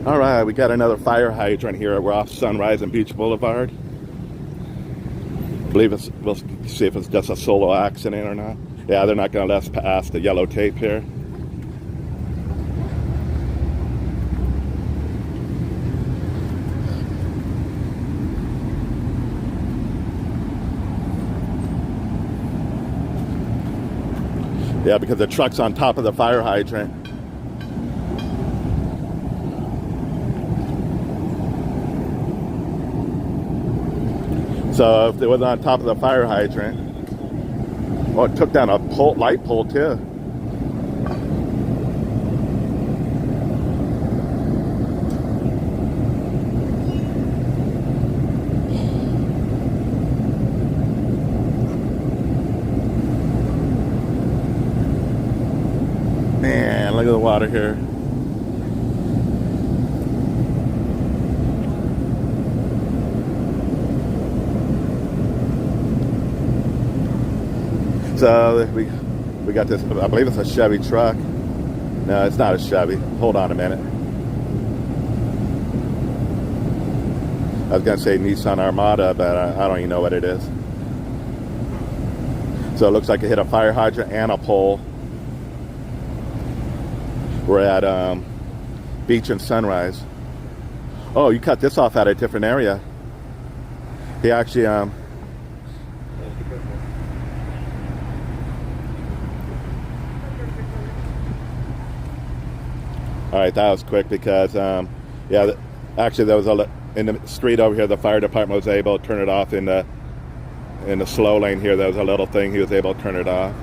All right, we got another fire hydrant here. We're off Sunrise and Beach Boulevard. We'll see if it's just a solo accident or not. Yeah, they're not going to let us pass the yellow tape here. Yeah, because the truck's on top of the fire hydrant. So if it was on top of the fire hydrant, oh, it took down a light pole too. Man, look at the water here. So we got this, I believe it's a Chevy truck. No, it's not a Chevy. Hold on a minute. I was going to say Nissan Armada, but I don't even know what it is. So it looks like it hit a fire hydrant and a pole. We're at Beach and Sunrise. Oh, you cut this off at a different area. He actually all right, that was quick because, yeah, actually there was in the street over here, the fire department was able to turn it off in the slow lane here. There was a little thing, he was able to turn it off.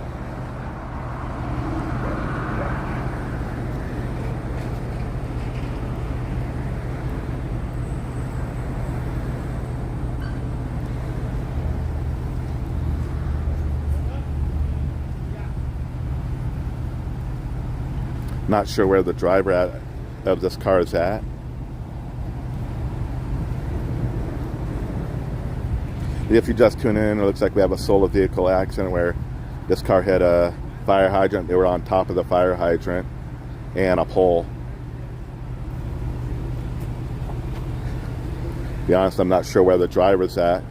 Not sure where the driver of this car is at. If you just tune in, it looks like we have a solo vehicle accident where this car hit a fire hydrant. They were on top of the fire hydrant and a pole. To be honest, I'm not sure where the driver's at.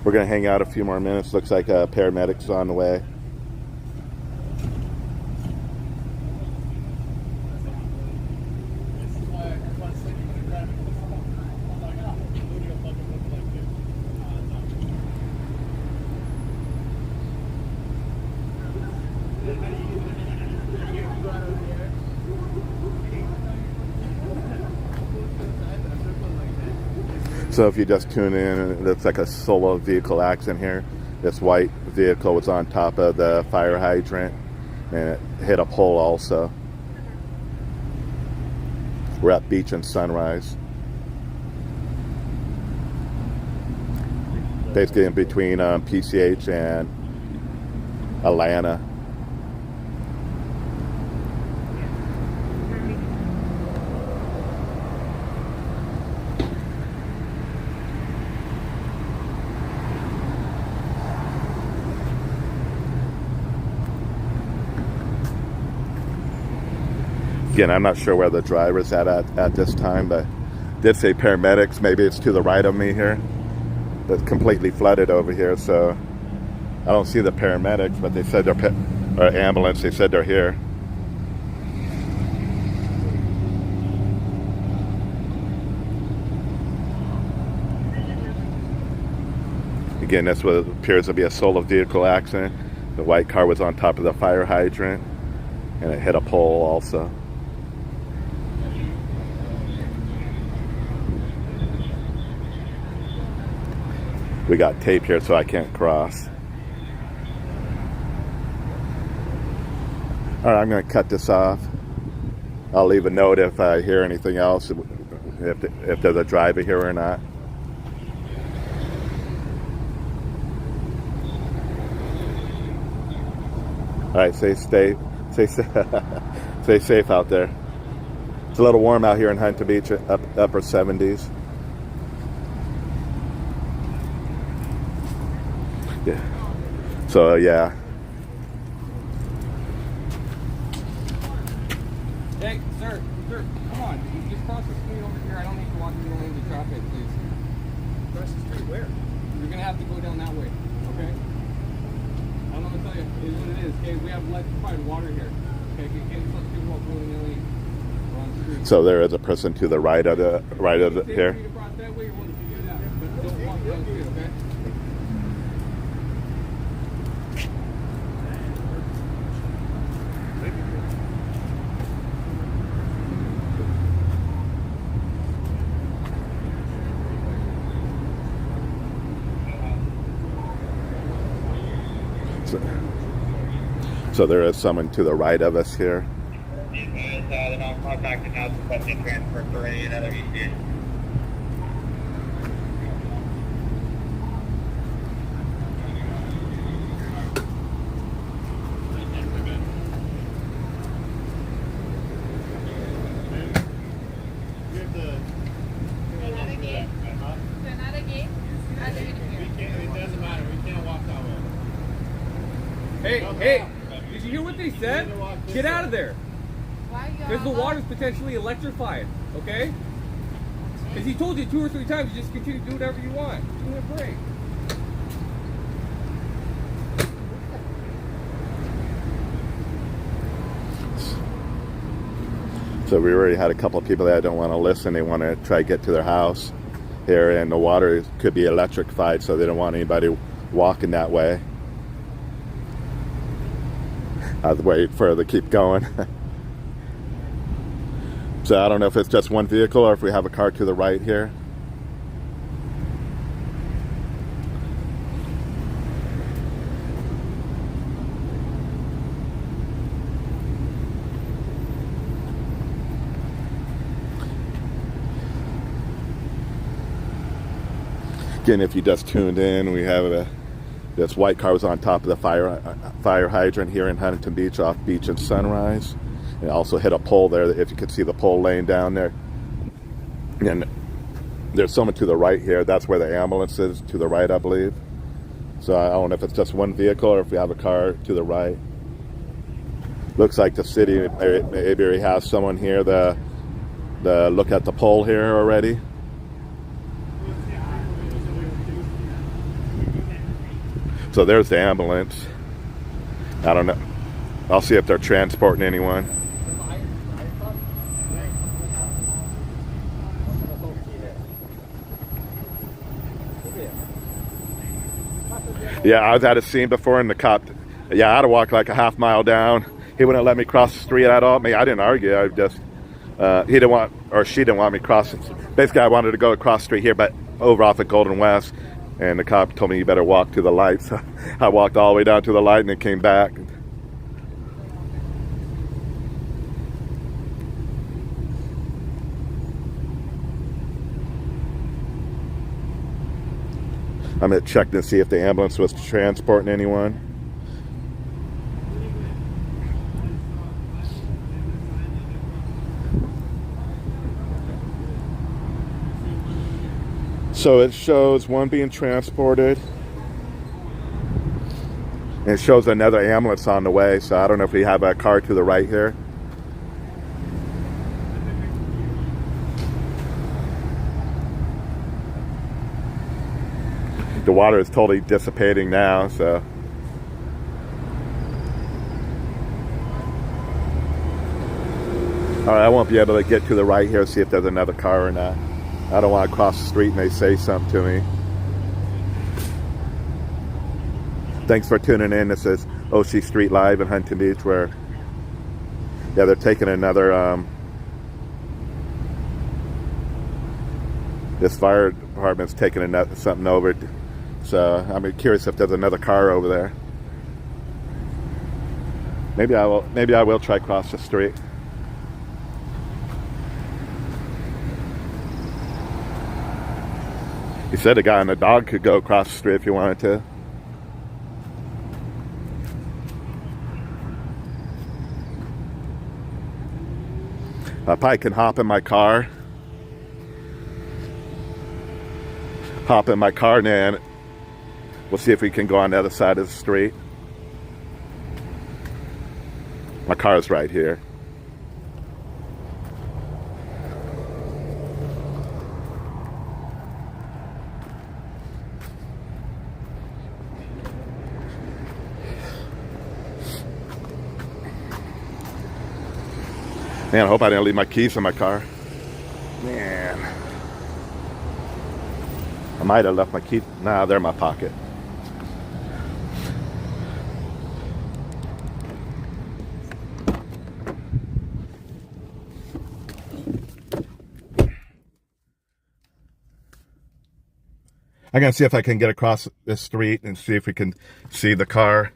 We're going to hang out a few more minutes. Looks like paramedics on the way. So if you just tune in, it looks like a solo vehicle accident here. This white vehicle was on top of the fire hydrant and it hit a pole also. We're at Beach and Sunrise. Basically in between PCH and Atlanta. Again, I'm not sure where the driver's at this time, but did say paramedics. Maybe it's to the right of me here. That's completely flooded over here, so I don't see the paramedics, but they said they're or ambulance. They said they're here. Again, this appears to be a solo vehicle accident. The white car was on top of the fire hydrant, and it hit a pole also. We got tape here, so I can't cross. All right, I'm going to cut this off. I'll leave a note if I hear anything else, if there's a driver here or not. All right, stay Stay safe. Stay safe out there. It's a little warm out here in Huntington Beach, upper 70s. Yeah. So yeah. Hey, sir, come on. You just cross the street over here. I don't need to walk through the lanes of traffic, please. Cross the street where? You're gonna have to go down that way, okay? I don't know what to tell you. It is what it is. Okay, we have electrified water here. Okay, you can't just let people walk willy-nilly on the street. So there is a person to the right of the here. If you cross that way, you're welcome to do that, but don't walk down the street, okay? So there is someone to the right of us here. The non-contact announced requesting transfer for any and other issues. Hey, did you hear what they said? Get out of there. Because the water's potentially electrified, okay? Because he told you 2 or 3 times, you just continue to do whatever you want. Give me a break. So we already had a couple of people that don't want to listen. They want to try to get to their house here, and the water could be electrified, so they don't want anybody walking that way. I'll wait for it to keep going. So I don't know if it's just one vehicle or if we have a car to the right here. Again, if you just tuned in, we have this white car was on top of the fire hydrant here in Huntington Beach, off Beach and Sunrise. It also hit a pole there, if you could see the pole laying down there. And there's someone to the right here. That's where the ambulance is, to the right, I believe. So I don't know if it's just one vehicle or if we have a car to the right. Looks like the city maybe has someone here to look at the pole here already. So there's the ambulance. I don't know. I'll see if they're transporting anyone. Yeah, I was at a scene before and the cop, I had to walk like a half mile down. He wouldn't let me cross the street at all. I didn't argue. I just, he didn't want, or she didn't want me crossing. Basically, I wanted to go across the street here, but over off at Golden West. And the cop told me you better walk to the light. So I walked all the way down to the light and then came back. I'm going to check to see if the ambulance was transporting anyone. So it shows one being transported. And it shows another ambulance on the way. So I don't know if we have a car to the right here. The water is totally dissipating now, so. All right, I won't be able to get to the right here, see if there's another car or not. I don't want to cross the street and they say something to me. Thanks for tuning in. This is OC Street Live in Huntington Beach, where, yeah, they're taking another, this fire department's taking something over. So I'm curious if there's another car over there. Maybe I will try cross the street. He said a guy and a dog could go across the street if you wanted to. I probably can hop in my car. Hop in my car and then we'll see if we can go on the other side of the street. My car is right here. Man, I hope I didn't leave my keys in my car. Man. I might have left my keys. Nah, they're in my pocket. I'm gonna see if I can get across this street and see if we can see the car.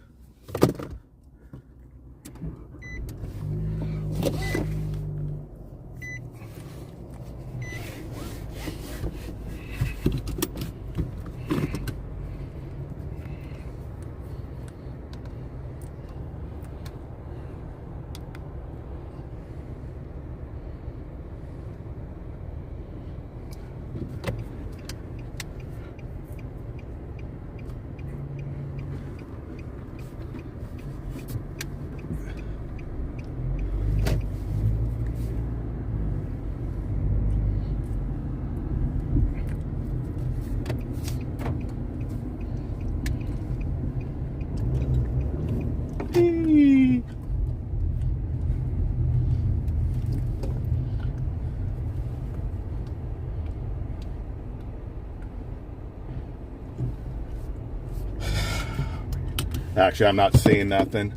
Actually, I'm not seeing nothing.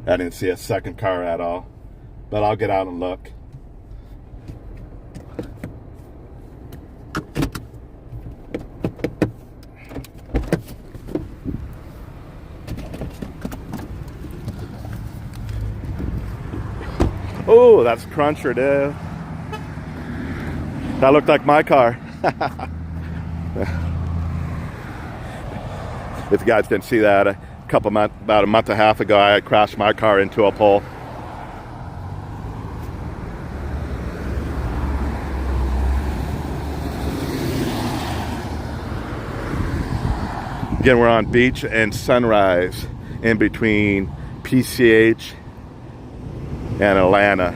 I didn't see a second car at all, but I'll get out and look. Oh, that's Cruncher, dude. That looked like my car. If you guys didn't see that, about a month and a half ago, I crashed my car into a pole. Again, we're on Beach and Sunrise, in between PCH and Atlanta.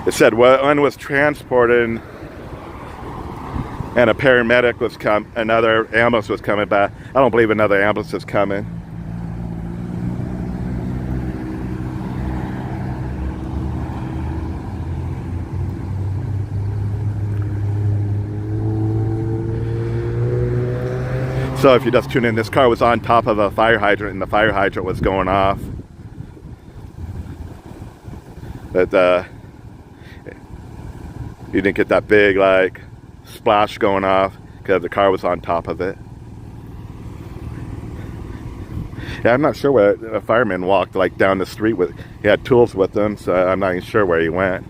It said one was transported and a paramedic was another ambulance was coming back. I don't believe another ambulance is coming. So if you just tune in, this car was on top of a fire hydrant and the fire hydrant was going off. But you didn't get that big like splash going off because the car was on top of it. Yeah, I'm not sure where a fireman walked like down the street with. He had tools with him, so I'm not even sure where he went.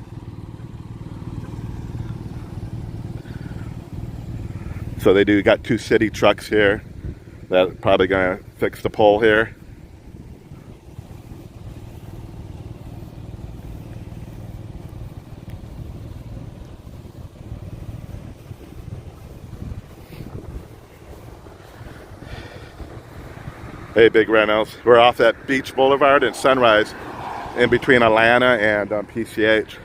So they got two city trucks here that are probably gonna fix the pole here. Hey, Big Reynolds. We're off at Beach Boulevard and Sunrise, in between Atlanta and PCH.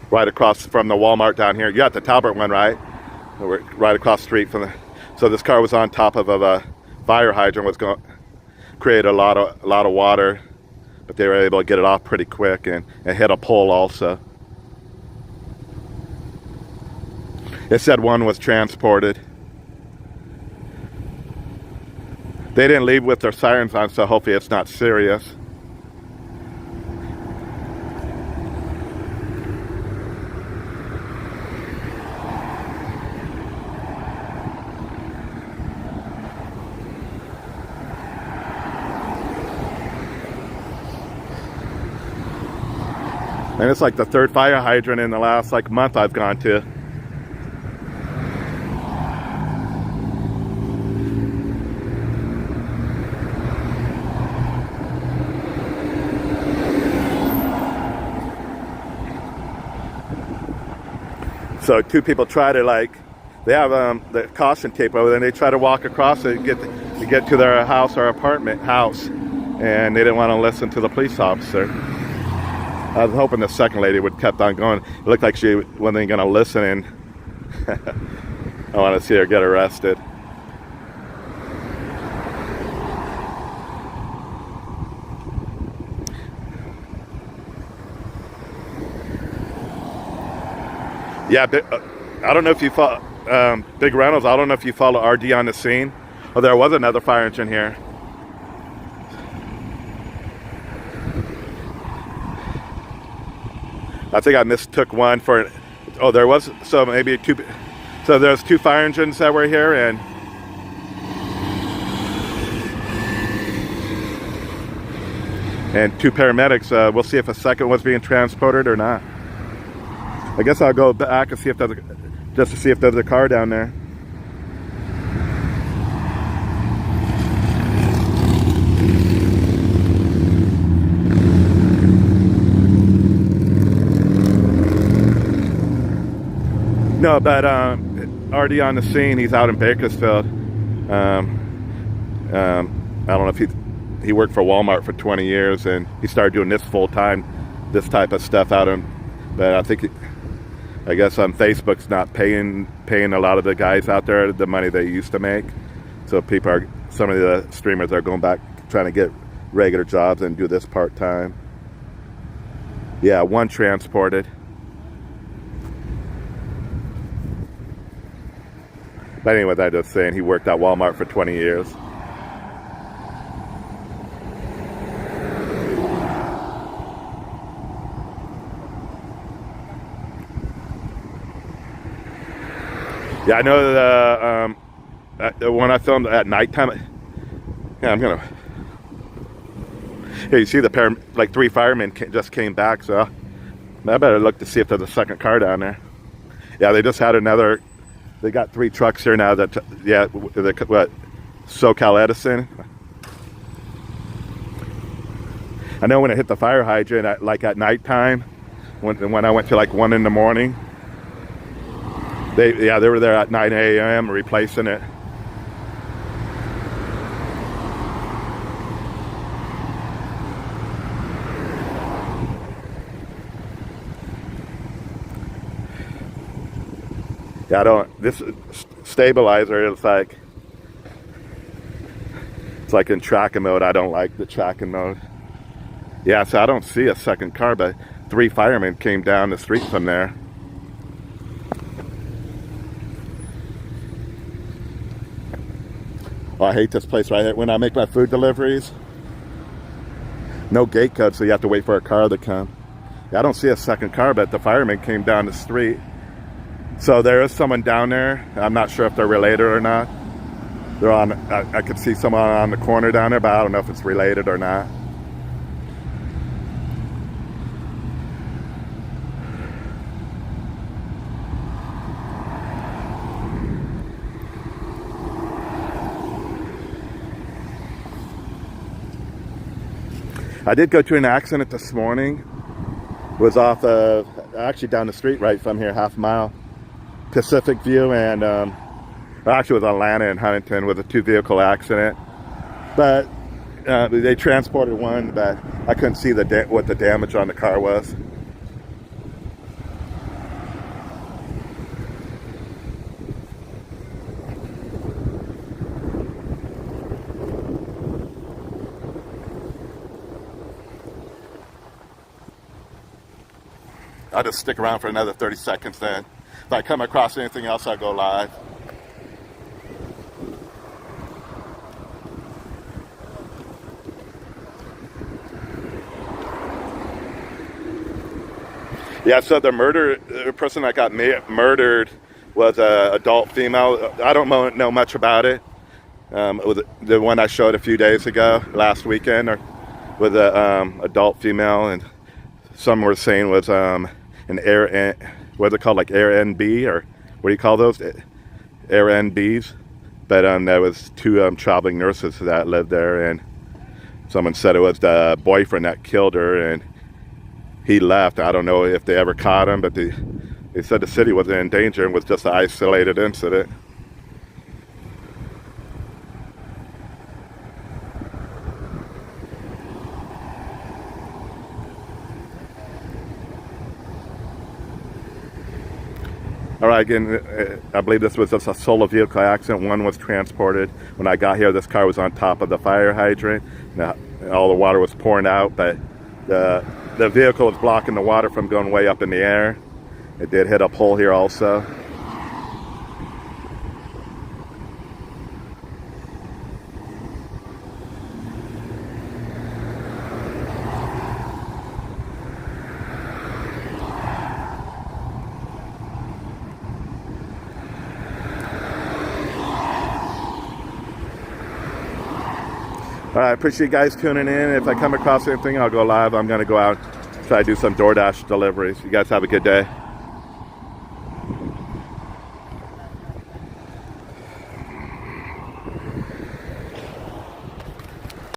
Right across from the Walmart down here. You got the Talbert one, right? We're right across the street from the. So this car was on top of a fire hydrant, was going to create a lot of water, but they were able to get it off pretty quick and hit a pole also. It said one was transported. They didn't leave with their sirens on, so hopefully it's not serious. And it's like the third fire hydrant in the last like month I've gone to. So two people try to like, they have the caution tape over there, and they try to walk across it to get to their house or apartment house, and they didn't want to listen to the police officer. I was hoping the second lady would kept on going. It looked like she wasn't going to listen, and I want to see her get arrested. Yeah, I don't know if you follow Big Reynolds. I don't know if you follow RD on the scene. Oh, there was another fire engine here. I think I mistook one for. Oh, there was so maybe two. So there's two fire engines that were here, and two paramedics. We'll see if a second was being transported or not. I guess I'll go back and see if there's just to see if there's a car down there. No, but already on the scene. He's out in Bakersfield. I don't know if he worked for Walmart for 20 years, and he started doing this full time, this type of stuff out in. But I think. I guess Facebook's not paying a lot of the guys out there the money they used to make. So some of the streamers are going back trying to get regular jobs and do this part-time. Yeah, one transported. But anyway, I was just saying he worked at Walmart for 20 years. Yeah, I know when I filmed at nighttime. Yeah, I'm gonna. Here, you see like three firemen just came back, so I better look to see if there's a second car down there. Yeah, they just had another. They got three trucks here now. That what? SoCal Edison. I know when I hit the fire hydrant at nighttime, when I went to like 1 in the morning. They were there at 9 a.m. replacing it. Yeah, this stabilizer is like, it's like in tracking mode. I don't like the tracking mode. Yeah, so I don't see a second car, but three firemen came down the street from there. Oh, I hate this place right here. When I make my food deliveries, no gate code, so you have to wait for a car to come. Yeah, I don't see a second car, but the fireman came down the street. So there is someone down there. I'm not sure if they're related or not. They're on. I could see someone on the corner down there, but I don't know if it's related or not. I did go to an accident this morning. It was off of, actually down the street right from here, half a mile. Pacific View, and actually it was Atlanta and Huntington with a 2-vehicle accident. But they transported one, but I couldn't see what the damage on the car was. I'll just stick around for another 30 seconds then. If I come across anything else, I'll go live. Yeah, so the person that got murdered was an adult female. I don't know much about it. It was the one I showed a few days ago, last weekend, with an adult female, and some were saying was an air, what's it called, like air NB, or what do you call those, air NBs? But there was two traveling nurses that lived there, and someone said it was the boyfriend that killed her, and he left. I don't know if they ever caught him, but they said the city wasn't in danger and was just an isolated incident. All right, again, I believe this was just a solo vehicle accident. One was transported. When I got here, this car was on top of the fire hydrant. Now, all the water was pouring out, but the vehicle was blocking the water from going way up in the air. It did hit a pole here also. All right, appreciate you guys tuning in. If I come across anything, I'll go live. I'm going to go out, try to do some DoorDash deliveries. You guys have a good day.